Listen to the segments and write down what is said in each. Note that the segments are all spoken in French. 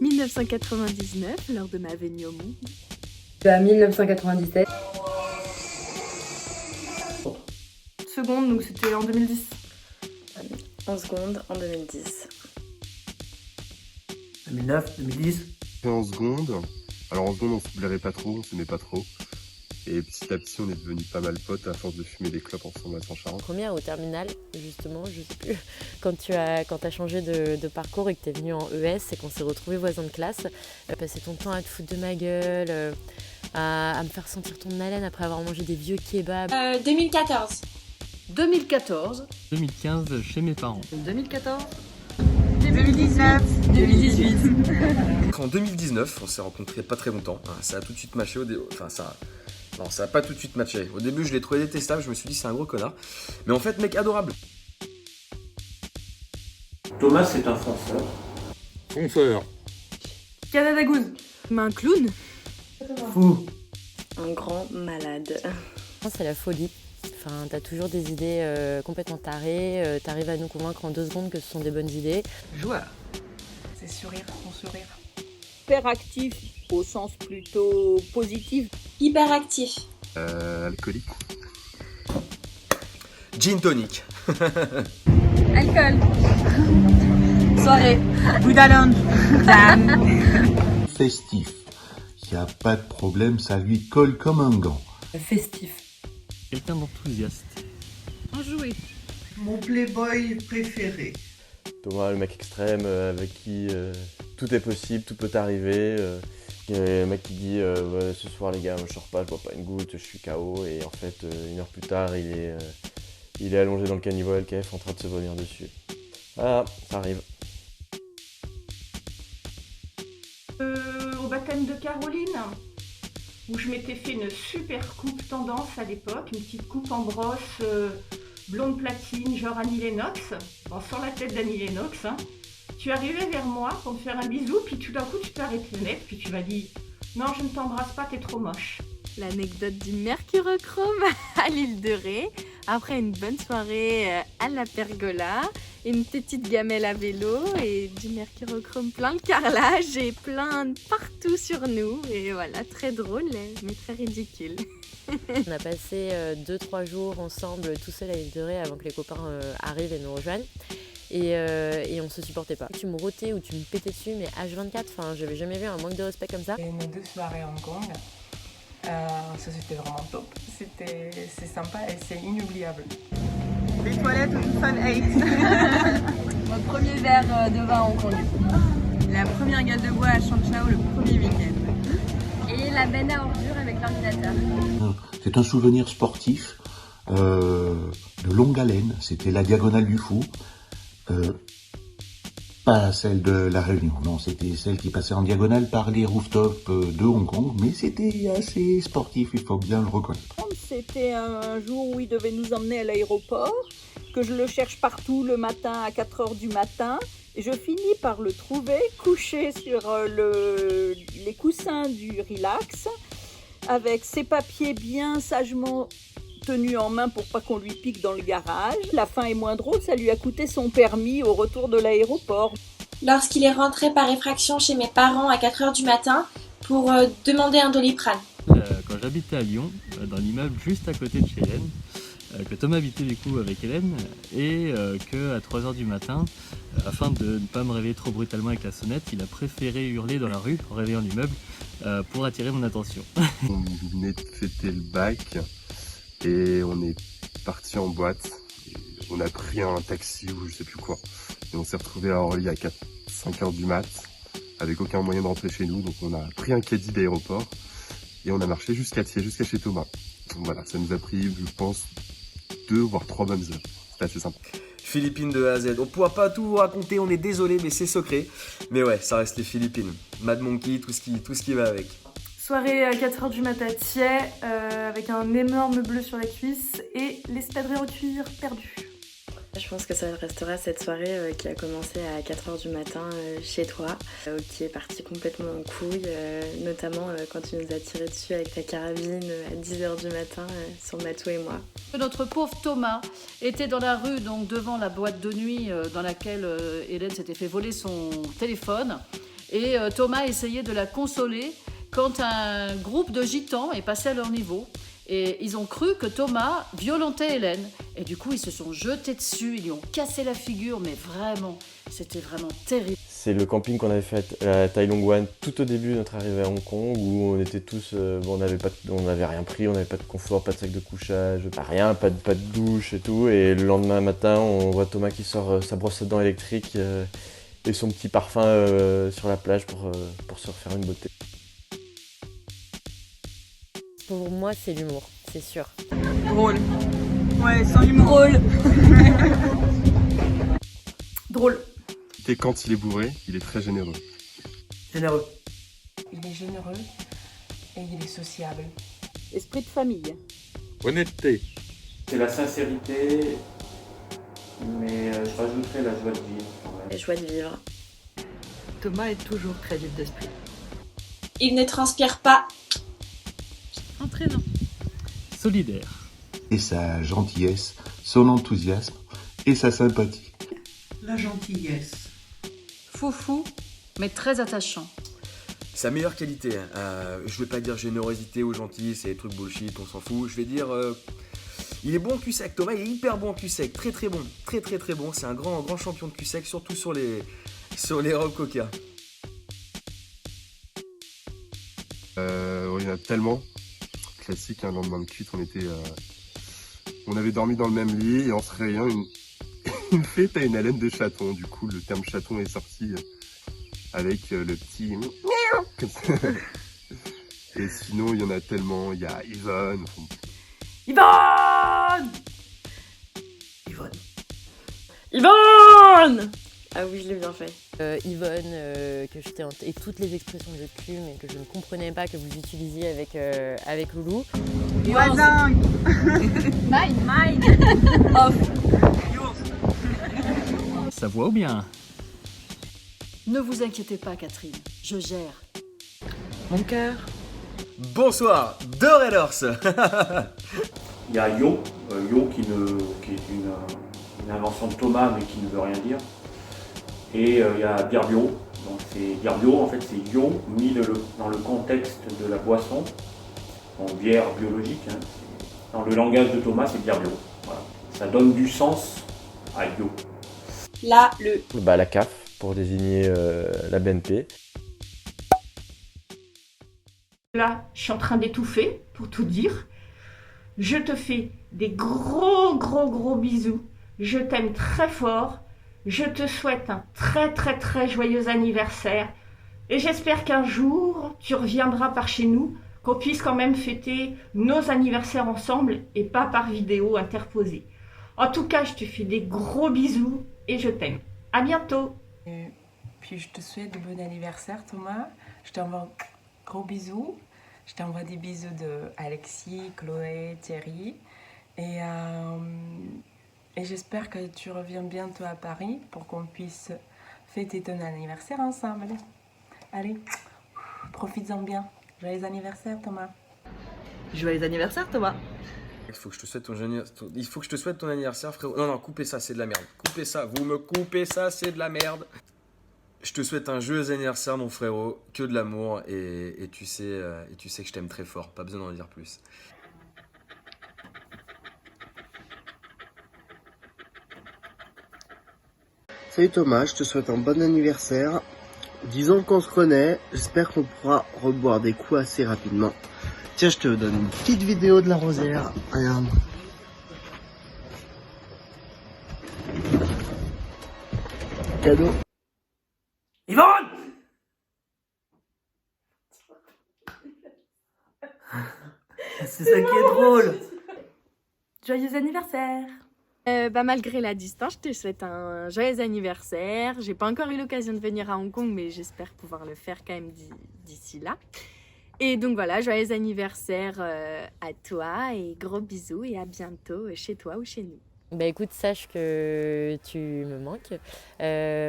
1999, lors de ma venue au monde. 1997. Seconde, donc c'était en 2010. En seconde, en 2010. 2009, 2010. En seconde. Alors en seconde, on se blairait pas trop, on s'aimait pas trop. Et petit à petit, on est devenus pas mal potes à force de fumer des clopes ensemble à Saint-Charentes. Première ou terminale, justement, je sais plus. Quand t'as changé de parcours et que t'es venu en ES et qu'on s'est retrouvés voisins de classe, passer ton temps à te foutre de ma gueule, à me faire sentir ton haleine après avoir mangé des vieux kebabs. 2014. 2014. 2015 chez mes parents. 2014. 2019. 2018. En 2019, on s'est rencontrés pas très longtemps. Ça a tout de suite matché Non, ça a pas tout de suite matché. Au début, je l'ai trouvé détestable, je me suis dit c'est un gros connard. Mais en fait, mec adorable. Thomas, c'est un fonceur. Fonceur. Canada Goose. Un clown. Fou. Un grand malade. C'est la folie. Enfin, t'as toujours des idées complètement tarées, t'arrives à nous convaincre en 2 secondes que ce sont des bonnes idées. Joueur. C'est sourire, mon sourire. Hyperactif au sens plutôt positif. Hyperactif. Alcoolique. Gin tonic. Alcool. Soirée. Bouddha Festif. Il n'y a pas de problème, ça lui colle comme un gant. Festif. Quelqu'un d'enthousiaste. Enjoué. Mon playboy préféré. Thomas, le mec extrême avec qui tout est possible, tout peut arriver. Le mec qui dit ouais, ce soir les gars, moi, je sors pas, je bois pas une goutte, je suis KO. Et en fait, 1 heure plus tard, il est allongé dans le caniveau LKF en train de se vomir dessus. Voilà, ça arrive. Au baptême de Caroline, où je m'étais fait une super coupe tendance à l'époque, une petite coupe en brosse blonde platine, genre Annie Lennox, bon, sans la tête d'Annie Lennox. Hein. Tu es arrivé vers moi pour me faire un bisou, puis tout d'un coup tu t'es arrêté net, puis tu m'as dit « Non, je ne t'embrasse pas, t'es trop moche ». L'anecdote du mercurochrome à l'île de Ré, après une bonne soirée à la pergola, une petite gamelle à vélo et du mercurochrome plein de carrelage et plein partout sur nous. Et voilà, très drôle mais très ridicule. On a passé 2-3 jours ensemble tout seul à l'île de Ré avant que les copains arrivent et nous rejoignent. Et on se supportait pas. Tu me rotais ou tu me pétais dessus, mais H24, enfin, j'avais jamais vu un manque de respect comme ça. Et nos 2 soirées à Hong Kong, ça c'était vraiment top. C'est sympa et c'est inoubliable. Les toilettes au Fun 8. Mon premier verre de vin à Hong Kong. La première gueule de bois à Shanchao le premier week-end. Et la benne à ordures avec l'ordinateur. C'est un souvenir sportif de longue haleine. C'était la Diagonale du Fou. Pas celle de La Réunion, non, c'était celle qui passait en diagonale par les rooftops de Hong Kong, mais c'était assez sportif, il faut bien le reconnaître. C'était un jour où il devait nous emmener à l'aéroport, que je le cherche partout le matin à 4h du matin, et je finis par le trouver couché sur les coussins du relax, avec ses papiers bien sagement tenu en main pour pas qu'on lui pique dans le garage. La fin est moins drôle, ça lui a coûté son permis au retour de l'aéroport. Lorsqu'il est rentré par effraction chez mes parents à 4h du matin pour demander un Doliprane. Quand j'habitais à Lyon, dans l'immeuble juste à côté de chez Hélène, que Thomas habitait du coup avec Hélène, et qu'à 3h du matin, afin de ne pas me réveiller trop brutalement avec la sonnette, il a préféré hurler dans la rue en réveillant l'immeuble pour attirer mon attention. On venait de fêter le bac. Et on est parti en boîte, on a pris un taxi ou je sais plus quoi. Et on s'est retrouvé à Orly à 5h du mat, avec aucun moyen de rentrer chez nous. Donc on a pris un caddie d'aéroport et on a marché jusqu'à Thiers, jusqu'à chez Thomas. Donc voilà, ça nous a pris, je pense, 2 voire 3 bonnes heures. C'était assez sympa. Philippines de A à Z. On pourra pas tout vous raconter, on est désolé, mais c'est secret. Mais ouais, ça reste les Philippines. Mad Monkey, tout ce qui va avec. Soirée à 4h du matin à Thiers, avec un énorme bleu sur la cuisse et l'espadrille en cuir perdu. Je pense que ça restera cette soirée qui a commencé à 4h du matin chez toi, qui est partie complètement en couille, notamment quand tu nous as tiré dessus avec ta carabine à 10h du matin sur Matou et moi. Notre pauvre Thomas était dans la rue, donc devant la boîte de nuit dans laquelle Hélène s'était fait voler son téléphone. Et Thomas essayait de la consoler quand un groupe de gitans est passé à leur niveau. Et ils ont cru que Thomas violentait Hélène. Et du coup, ils se sont jetés dessus, ils lui ont cassé la figure, mais vraiment, c'était vraiment terrible. C'est le camping qu'on avait fait à Tai Long Wan tout au début de notre arrivée à Hong Kong, où on était tous, on n'avait rien pris, on n'avait pas de confort, pas de sac de couchage, rien, pas de douche et tout. Et le lendemain matin, on voit Thomas qui sort sa brosse à dents électrique et son petit parfum sur la plage pour se refaire une beauté. Pour moi, c'est l'humour, c'est sûr. Drôle. Ouais, sans humour. Drôle. Drôle. Et quand il est bourré, il est très généreux. Généreux. Il est généreux et il est sociable. Esprit de famille. Honnêteté. C'est la sincérité, mais je rajouterais la joie de vivre. La joie de vivre. Thomas est toujours très vif d'esprit. Il ne transpire pas. Entraînant. Solidaire. Et sa gentillesse, son enthousiasme et sa sympathie. La gentillesse. Foufou, mais très attachant. Sa meilleure qualité, je vais pas dire générosité ou gentil, c'est des trucs bullshit, on s'en fout. Je vais dire, il est bon en cul sec. Thomas, il est hyper bon en cul sec, très très bon, très très très bon. C'est un grand champion de cul sec, surtout sur les robes coca. Il y en a tellement. Classique, un lendemain de cuite, on avait dormi dans le même lit et en se réveillant, il me fait t'as une haleine de chaton. Du coup, le terme chaton est sorti avec le petit miaou. Et sinon, il y en a tellement. Il y a Yvonne. Yvonne. Ah oui, je l'ai bien fait. Yvonne, que je t'ai et toutes les expressions de cul, mais que je ne comprenais pas que vous utilisiez avec Loulou. Voisin. Mine. Off. Ça voit ou bien? Ne vous inquiétez pas, Catherine, je gère. Mon cœur. Bonsoir, Dor et Lors. Il y a Yo, qui est une invention de Thomas, mais qui ne veut rien dire. Et il y a Birbio. Donc c'est Birbio, en fait c'est Yo mis dans le contexte de la boisson, en bière biologique. Hein. Dans le langage de Thomas, c'est Birbio. Voilà. Ça donne du sens à Yo. La CAF pour désigner la BNP. Là, je suis en train d'étouffer, pour tout dire. Je te fais des gros bisous. Je t'aime très fort. Je te souhaite un très joyeux anniversaire. Et j'espère qu'un jour, tu reviendras par chez nous, qu'on puisse quand même fêter nos anniversaires ensemble et pas par vidéo interposée. En tout cas, je te fais des gros bisous et je t'aime. À bientôt. Et puis je te souhaite de bon anniversaire, Thomas. Je t'envoie un gros bisou. Je t'envoie des bisous de Alexis, Chloé, Thierry. Et j'espère que tu reviens bientôt à Paris pour qu'on puisse fêter ton anniversaire ensemble. Allez, profites-en bien. Joyeux anniversaire, Thomas. Joyeux anniversaire, Thomas. Il faut que je te souhaite ton anniversaire, frérot. Non, coupez ça, c'est de la merde. Coupez ça, vous me coupez ça, c'est de la merde. Je te souhaite un joyeux anniversaire, mon frérot. Que de l'amour et tu sais que je t'aime très fort. Pas besoin d'en dire plus. Salut Thomas, je te souhaite un bon anniversaire. Disons qu'on se connaît, j'espère qu'on pourra reboire des coups assez rapidement. Tiens, je te donne une petite vidéo de la rosière. Regarde. Cadeau. Yvonne. C'est ça qui est drôle. Joyeux anniversaire. Malgré la distance, je te souhaite un joyeux anniversaire. J'ai pas encore eu l'occasion de venir à Hong Kong, mais j'espère pouvoir le faire quand même d'ici là. Et donc voilà, joyeux anniversaire à toi et gros bisous et à bientôt chez toi ou chez nous. Bah écoute, sache que tu me manques.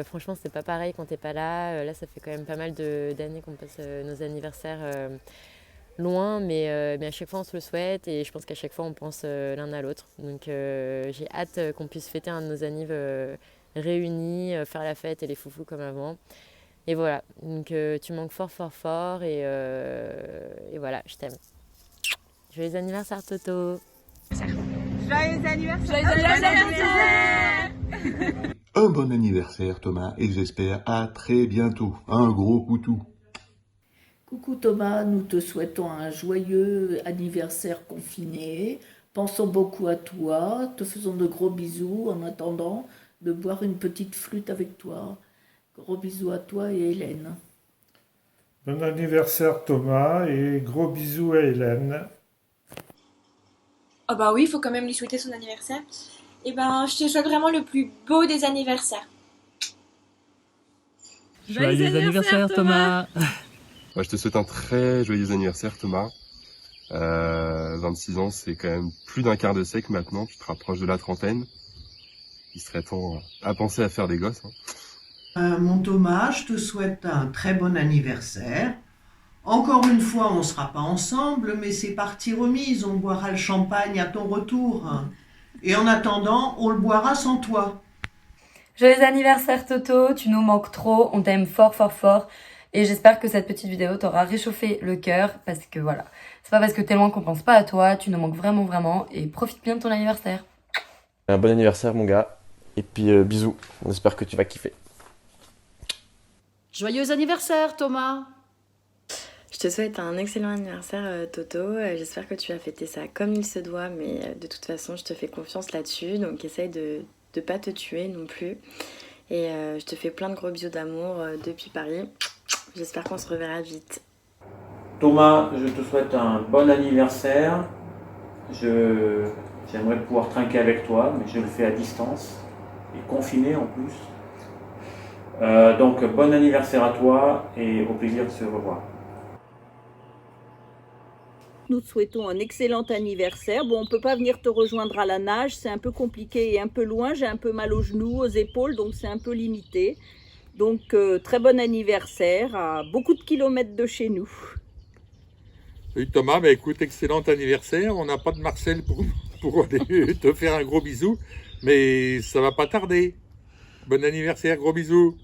Franchement, c'est pas pareil quand t'es pas là. Là, ça fait quand même pas mal d'années qu'on passe nos anniversaires loin, mais à chaque fois on se le souhaite et je pense qu'à chaque fois on pense l'un à l'autre. Donc j'ai hâte qu'on puisse fêter un de nos anniversaires réunis, faire la fête et les foufous comme avant. Et voilà, donc tu manques fort fort fort et voilà, je t'aime. Joyeux anniversaire Toto. Joyeux anniversaire. Un bon anniversaire Thomas et j'espère à très bientôt. Un gros coutou. Coucou Thomas, nous te souhaitons un joyeux anniversaire confiné. Pensons beaucoup à toi, te faisons de gros bisous en attendant de boire une petite flûte avec toi. Gros bisous à toi et Hélène. Bon anniversaire Thomas et gros bisous à Hélène. Oh bah oui, il faut quand même lui souhaiter son anniversaire. Et ben, je te souhaite vraiment le plus beau des anniversaires. Joyeux anniversaire Thomas. Je te souhaite un très joyeux anniversaire Thomas. 26 ans, c'est quand même plus d'un quart de siècle maintenant, tu te rapproches de la trentaine. Il serait temps à penser à faire des gosses. Mon Thomas, je te souhaite un très bon anniversaire. Encore une fois, on ne sera pas ensemble, mais c'est partie remise. On boira le champagne à ton retour. Et en attendant, on le boira sans toi. Joyeux anniversaire Toto, tu nous manques trop, on t'aime fort fort fort. Et j'espère que cette petite vidéo t'aura réchauffé le cœur parce que voilà, c'est pas parce que t'es loin qu'on pense pas à toi, tu nous manques vraiment vraiment et profite bien de ton anniversaire. Un bon anniversaire mon gars, et puis bisous, on espère que tu vas kiffer. Joyeux anniversaire Thomas. Je te souhaite un excellent anniversaire Toto, j'espère que tu as fêté ça comme il se doit, mais de toute façon je te fais confiance là-dessus, donc essaye de pas te tuer non plus. Et je te fais plein de gros bisous d'amour depuis Paris. J'espère qu'on se reverra vite. Thomas, je te souhaite un bon anniversaire. J'aimerais pouvoir trinquer avec toi, mais je le fais à distance et confiné en plus. Donc bon anniversaire à toi et au plaisir de se revoir. Nous te souhaitons un excellent anniversaire. Bon, on ne peut pas venir te rejoindre à la nage, c'est un peu compliqué et un peu loin. J'ai un peu mal aux genoux, aux épaules, donc c'est un peu limité. Donc, très bon anniversaire à beaucoup de kilomètres de chez nous. Oui Thomas, bah écoute, excellent anniversaire. On n'a pas de Marcel pour aller te faire un gros bisou, mais ça va pas tarder. Bon anniversaire, gros bisous.